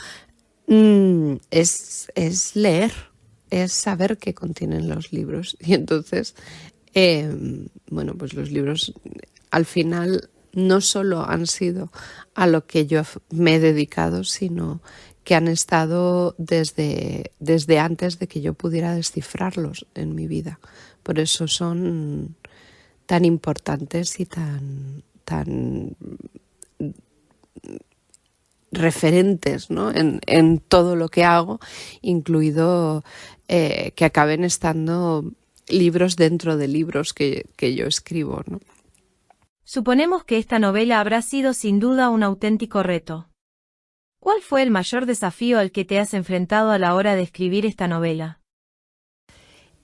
es leer, es saber qué contienen los libros. Y entonces, bueno, pues los libros al final no solo han sido a lo que yo me he dedicado, sino que han estado desde antes de que yo pudiera descifrarlos en mi vida. Por eso son tan importantes y tan referentes, ¿no? en todo lo que hago, incluido que acaben estando libros dentro de libros que yo escribo, ¿no? Suponemos que esta novela habrá sido sin duda un auténtico reto. ¿Cuál fue el mayor desafío al que te has enfrentado a la hora de escribir esta novela?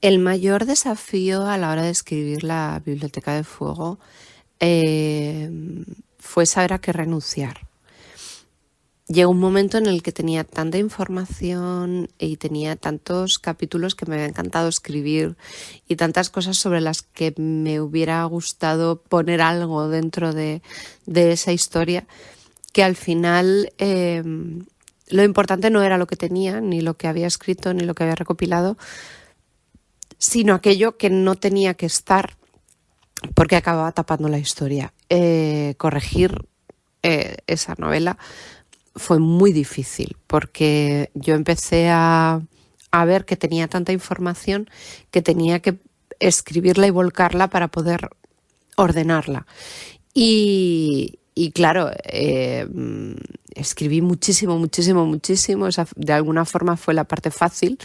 El mayor desafío a la hora de escribir La Biblioteca de Fuego fue saber a qué renunciar. Llegó un momento en el que tenía tanta información y tenía tantos capítulos que me había encantado escribir y tantas cosas sobre las que me hubiera gustado poner algo dentro de esa historia, que al final lo importante no era lo que tenía, ni lo que había escrito, ni lo que había recopilado, sino aquello que no tenía que estar porque acababa tapando la historia. Corregir esa novela fue muy difícil porque yo empecé a ver que tenía tanta información que tenía que escribirla y volcarla para poder ordenarla. Y claro, escribí muchísimo. Esa, de alguna forma fue la parte fácil.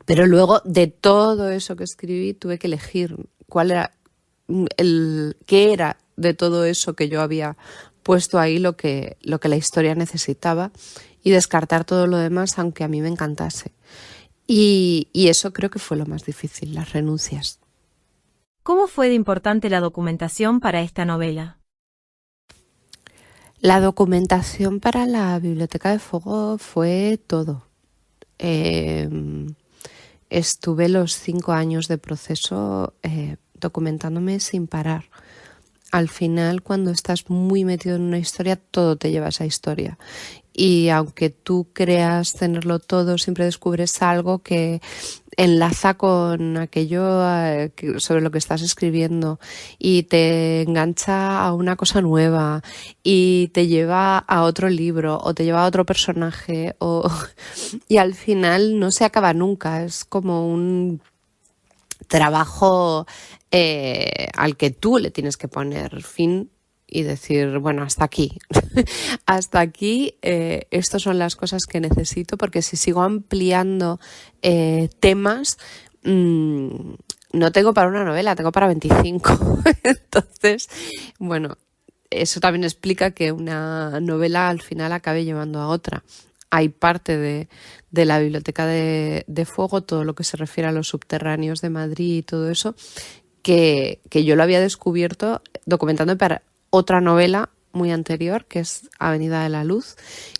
Pero luego de todo eso que escribí tuve que elegir cuál era qué era de todo eso que yo había puesto ahí lo que la historia necesitaba y descartar todo lo demás, aunque a mí me encantase. Y eso creo que fue lo más difícil, las renuncias. ¿Cómo fue de importante la documentación para esta novela? La documentación para La Biblioteca de Fuego fue todo. Estuve los 5 años de proceso documentándome sin parar. Al final, cuando estás muy metido en una historia, todo te lleva a esa historia. Y aunque tú creas tenerlo todo, siempre descubres algo que enlaza con aquello sobre lo que estás escribiendo y te engancha a una cosa nueva y te lleva a otro libro o te lleva a otro personaje y al final no se acaba nunca. Es como un trabajo al que tú le tienes que poner fin y decir, bueno, hasta aquí. Hasta aquí, estas son las cosas que necesito, porque si sigo ampliando temas, no tengo para una novela, tengo para 25. Entonces, bueno, eso también explica que una novela al final acabe llevando a otra. Hay parte de la Biblioteca de Fuego, todo lo que se refiere a los subterráneos de Madrid y todo eso, que yo lo había descubierto documentando para otra novela muy anterior, que es Avenida de la Luz,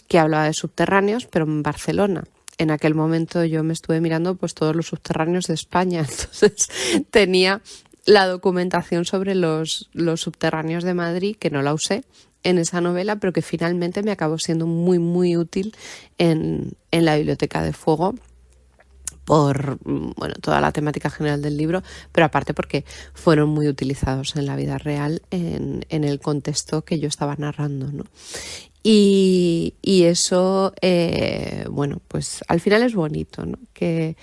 que hablaba de subterráneos, pero en Barcelona. En aquel momento yo me estuve mirando pues todos los subterráneos de España, entonces tenía la documentación sobre los subterráneos de Madrid, que no la usé en esa novela, pero que finalmente me acabó siendo muy útil en la Biblioteca de Fuego, por toda la temática general del libro, pero aparte porque fueron muy utilizados en la vida real en el contexto que yo estaba narrando, ¿no? Y eso, pues al final es bonito, ¿no? Que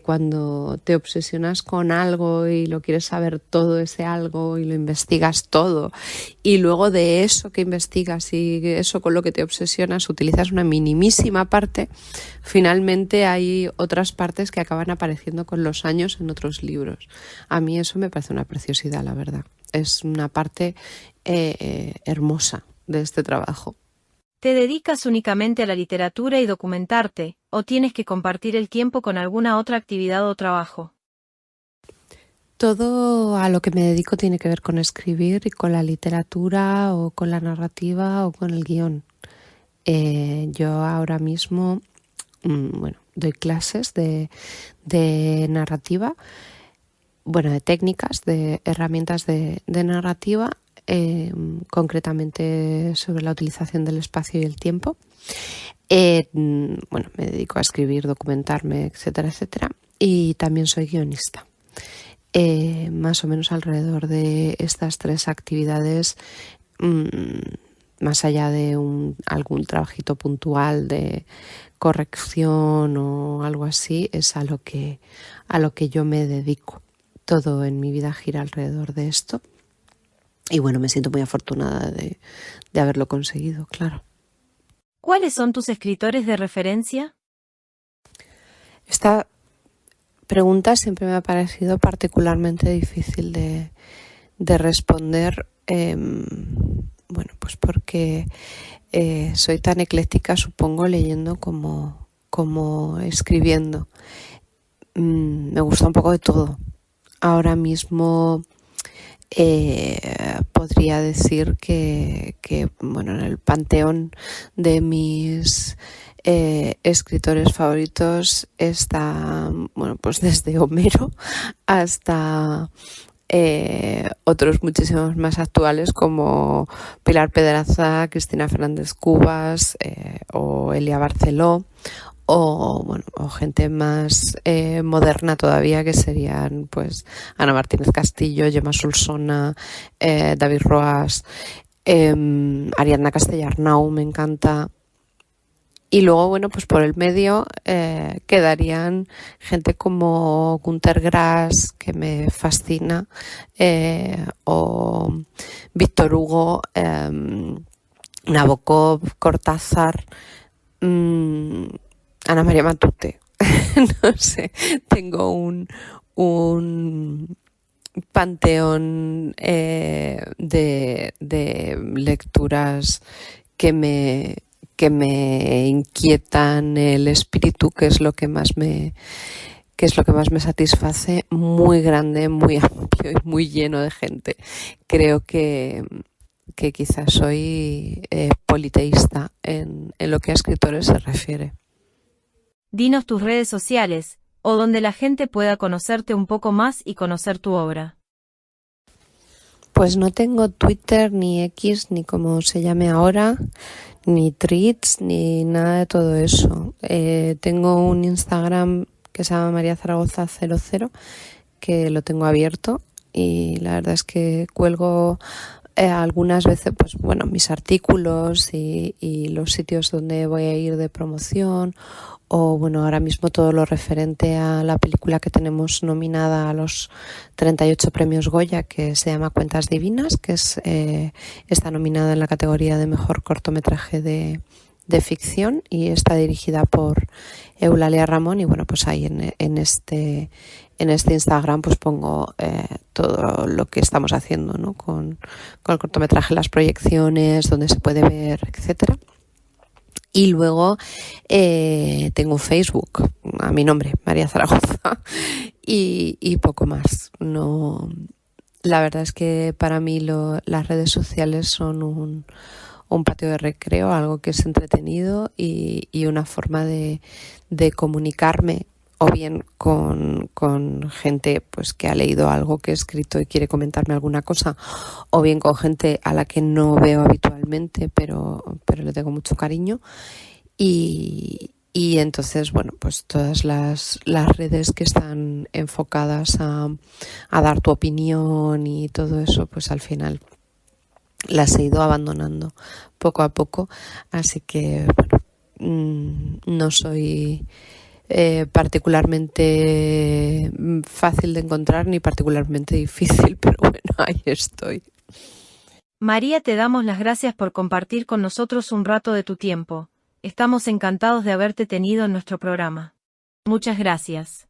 cuando te obsesionas con algo y lo quieres saber todo ese algo y lo investigas todo, y luego de eso que investigas y eso con lo que te obsesionas utilizas una minimísima parte, finalmente hay otras partes que acaban apareciendo con los años en otros libros. A mí eso me parece una preciosidad, la verdad. Es una parte hermosa de este trabajo. ¿Te dedicas únicamente a la literatura y documentarte, o tienes que compartir el tiempo con alguna otra actividad o trabajo? Todo a lo que me dedico tiene que ver con escribir y con la literatura o con la narrativa o con el guión. Yo ahora mismo doy clases de narrativa, de técnicas, de herramientas de narrativa, concretamente sobre la utilización del espacio y el tiempo. Me dedico a escribir, documentarme, etcétera, y también soy guionista. Más o menos alrededor de estas 3 actividades, más allá de algún trabajito puntual de corrección o algo así, es a lo que yo me dedico. Todo en mi vida gira alrededor de esto. Y bueno, me siento muy afortunada de haberlo conseguido, claro. ¿Cuáles son tus escritores de referencia? Esta pregunta siempre me ha parecido particularmente difícil de responder, bueno, pues porque soy tan ecléctica, supongo, leyendo como escribiendo. Me gusta un poco de todo. Ahora mismo podría decir que bueno, en el panteón de mis escritores favoritos está, bueno, pues desde Homero hasta otros muchísimos más actuales como Pilar Pedraza, Cristina Fernández Cubas o Elia Barceló, o bueno, o gente más moderna todavía, que serían pues Ana Martínez Castillo, Gemma Solsona, David Roas, Ariadna Castellarnau, me encanta. Y luego, bueno, pues por el medio quedarían gente como Günter Grass, que me fascina, o Víctor Hugo, Nabokov, Cortázar, Ana María Matute. No sé, tengo un panteón de lecturas que me inquietan el espíritu, que es lo que más me satisface, muy grande, muy amplio y muy lleno de gente. Creo que quizás soy politeísta en lo que a escritores se refiere. Dinos tus redes sociales, o donde la gente pueda conocerte un poco más y conocer tu obra. Pues no tengo Twitter, ni X, ni como se llame ahora, ni Threads, ni nada de todo eso. Tengo un Instagram que se llama María Zaragoza 00, que lo tengo abierto, y la verdad es que cuelgo algunas veces, pues bueno, mis artículos y los sitios donde voy a ir de promoción, o bueno, ahora mismo todo lo referente a la película que tenemos nominada a los 38 premios Goya, que se llama Cuentas Divinas, que está nominada en la categoría de mejor cortometraje de ficción, y está dirigida por Eulalia Ramón. Y bueno, pues ahí en este Instagram pues pongo todo lo que estamos haciendo, ¿no? con el cortometraje, las proyecciones, donde se puede ver, etcétera. Y luego tengo Facebook a mi nombre, María Zaragoza, y poco más. No, la verdad es que para mí las redes sociales son un patio de recreo, algo que es entretenido y una forma de comunicarme, o bien con gente pues que ha leído algo que he escrito y quiere comentarme alguna cosa, o bien con gente a la que no veo habitualmente, pero le tengo mucho cariño. Y entonces, bueno, pues todas las redes que están enfocadas a dar tu opinión y todo eso, pues al final las he ido abandonando poco a poco. Así que, bueno, no soy particularmente fácil de encontrar ni particularmente difícil, pero bueno, ahí estoy. María, te damos las gracias por compartir con nosotros un rato de tu tiempo. Estamos encantados de haberte tenido en nuestro programa. Muchas gracias.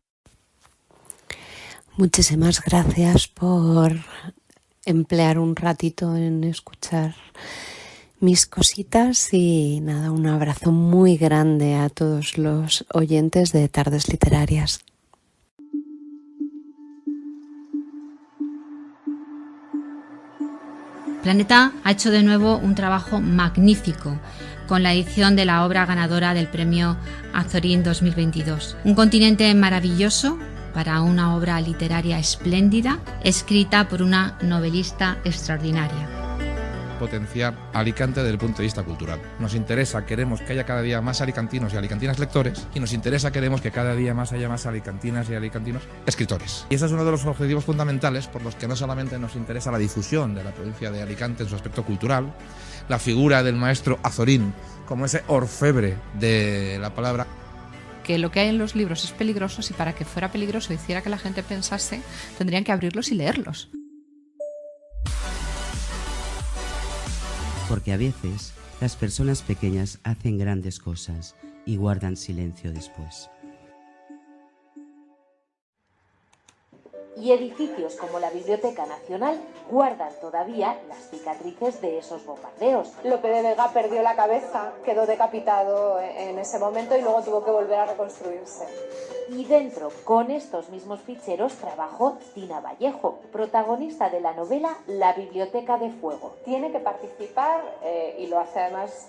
Muchísimas gracias por emplear un ratito en escuchar mis cositas, y nada, un abrazo muy grande a todos los oyentes de Tardes Literarias. Planeta ha hecho de nuevo un trabajo magnífico con la edición de la obra ganadora del premio Azorín 2022. Un continente maravilloso para una obra literaria espléndida, escrita por una novelista extraordinaria. Potenciar Alicante desde el punto de vista cultural. Nos interesa, queremos que haya cada día más alicantinos y alicantinas lectores, y nos interesa, queremos que cada día más haya más alicantinas y alicantinos escritores. Y ese es uno de los objetivos fundamentales por los que no solamente nos interesa la difusión de la provincia de Alicante en su aspecto cultural, la figura del maestro Azorín como ese orfebre de la palabra. Que lo que hay en los libros es peligroso, y para que fuera peligroso y hiciera que la gente pensase, tendrían que abrirlos y leerlos. porque a veces las personas pequeñas hacen grandes cosas y guardan silencio después. Y edificios como la Biblioteca Nacional guardan todavía las cicatrices de esos bombardeos. Lope de Vega perdió la cabeza, quedó decapitado en ese momento y luego tuvo que volver a reconstruirse. Y dentro, con estos mismos ficheros, trabajó Tina Vallejo, protagonista de la novela La Biblioteca de Fuego. Tiene que participar, y lo hace además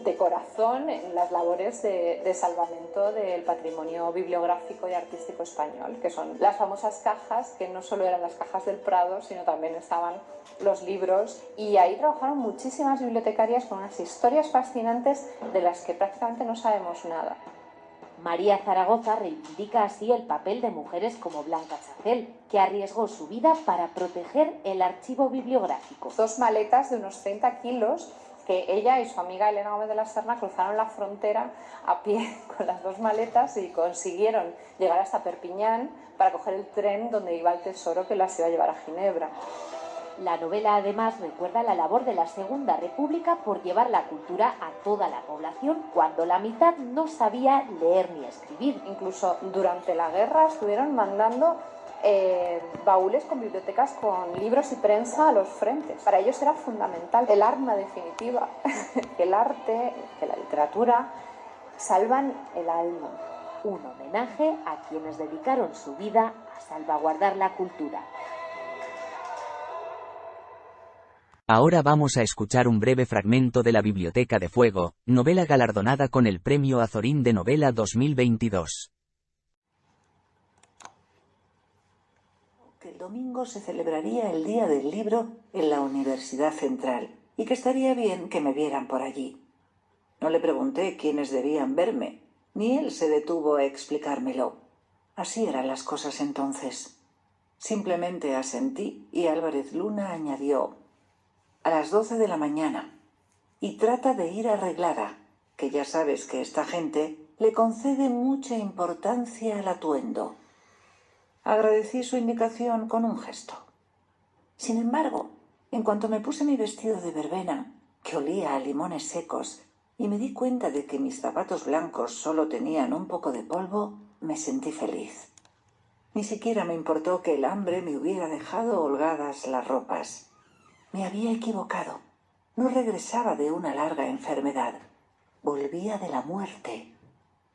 de corazón, en las labores de salvamento del patrimonio bibliográfico y artístico español, que son las famosas cajas, que no solo eran las cajas del Prado, sino también estaban los libros. Y ahí trabajaron muchísimas bibliotecarias con unas historias fascinantes de las que prácticamente no sabemos nada. María Zaragoza reivindica así el papel de mujeres como Blanca Chacel, que arriesgó su vida para proteger el archivo bibliográfico. 2 maletas de unos 30 kilos que ella y su amiga Elena Gómez de la Serna cruzaron la frontera a pie con las 2 maletas y consiguieron llegar hasta Perpiñán para coger el tren donde iba el tesoro que las iba a llevar a Ginebra. La novela además recuerda la labor de la Segunda República por llevar la cultura a toda la población cuando la mitad no sabía leer ni escribir. Incluso durante la guerra estuvieron mandando baúles con bibliotecas con libros y prensa a los frentes. Para ellos era fundamental el arma definitiva, que el arte, que la literatura salvan el alma. Un homenaje a quienes dedicaron su vida a salvaguardar la cultura. Ahora vamos a escuchar un breve fragmento de La Biblioteca de Fuego, novela galardonada con el Premio Azorín de Novela 2022. Que el domingo se celebraría el Día del Libro en la Universidad Central y que estaría bien que me vieran por allí. No le pregunté quiénes debían verme, ni él se detuvo a explicármelo. Así eran las cosas entonces. Simplemente asentí y Álvarez Luna añadió: a las 12 de la mañana, y trata de ir arreglada, que ya sabes que esta gente le concede mucha importancia al atuendo. Agradecí su indicación con un gesto. Sin embargo, en cuanto me puse mi vestido de verbena, que olía a limones secos, y me di cuenta de que mis zapatos blancos solo tenían un poco de polvo, me sentí feliz. Ni siquiera me importó que el hambre me hubiera dejado holgadas las ropas. Me había equivocado. No regresaba de una larga enfermedad. Volvía de la muerte.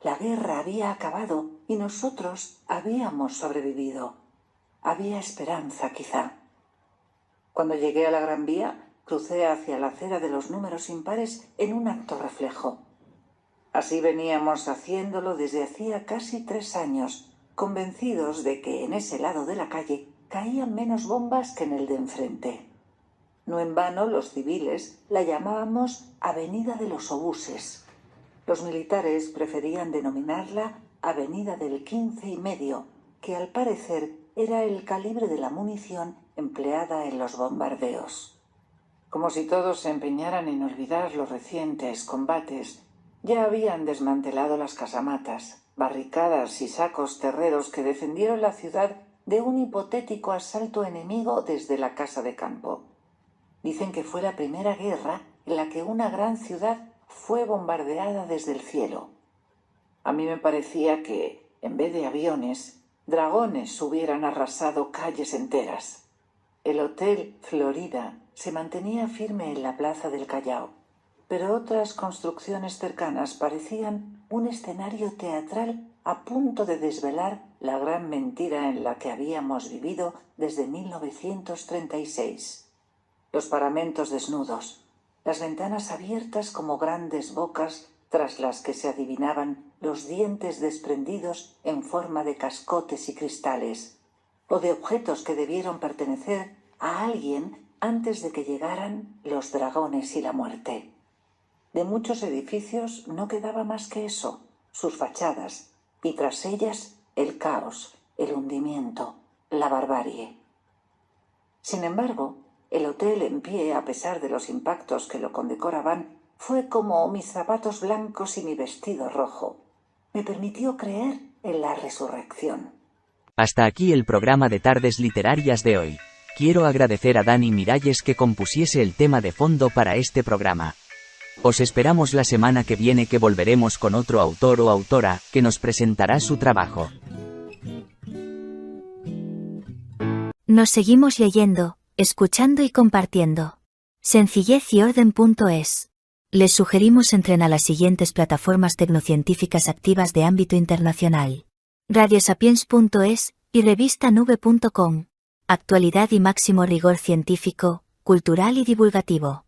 La guerra había acabado y nosotros habíamos sobrevivido. Había esperanza, quizá. Cuando llegué a la Gran Vía, crucé hacia la acera de los números impares en un acto reflejo. Así veníamos haciéndolo desde hacía casi 3 años, convencidos de que en ese lado de la calle caían menos bombas que en el de enfrente. No en vano los civiles la llamábamos Avenida de los Obuses. Los militares preferían denominarla Avenida del 15,5, que al parecer era el calibre de la munición empleada en los bombardeos. Como si todos se empeñaran en olvidar los recientes combates, ya habían desmantelado las casamatas, barricadas y sacos terreros que defendieron la ciudad de un hipotético asalto enemigo desde la casa de campo. Dicen que fue la primera guerra en la que una gran ciudad fue bombardeada desde el cielo. A mí me parecía que, en vez de aviones, dragones hubieran arrasado calles enteras. El Hotel Florida se mantenía firme en la plaza del Callao, pero otras construcciones cercanas parecían un escenario teatral a punto de desvelar la gran mentira en la que habíamos vivido desde 1936. Los paramentos desnudos, las ventanas abiertas como grandes bocas tras las que se adivinaban los dientes desprendidos en forma de cascotes y cristales, o de objetos que debieron pertenecer a alguien antes de que llegaran los dragones y la muerte. De muchos edificios no quedaba más que eso, sus fachadas, y tras ellas el caos, el hundimiento, la barbarie. Sin embargo, el hotel en pie, a pesar de los impactos que lo condecoraban, fue como mis zapatos blancos y mi vestido rojo. Me permitió creer en la resurrección. Hasta aquí el programa de Tardes Literarias de hoy. Quiero agradecer a Dani Miralles que compusiese el tema de fondo para este programa. Os esperamos la semana que viene, que volveremos con otro autor o autora que nos presentará su trabajo. Nos seguimos leyendo, escuchando y compartiendo. Sencillez-y-orden.es. Les sugerimos entren a las siguientes plataformas tecnocientíficas activas de ámbito internacional: radiosapiens.es y revistanube.com. Actualidad y máximo rigor científico, cultural y divulgativo.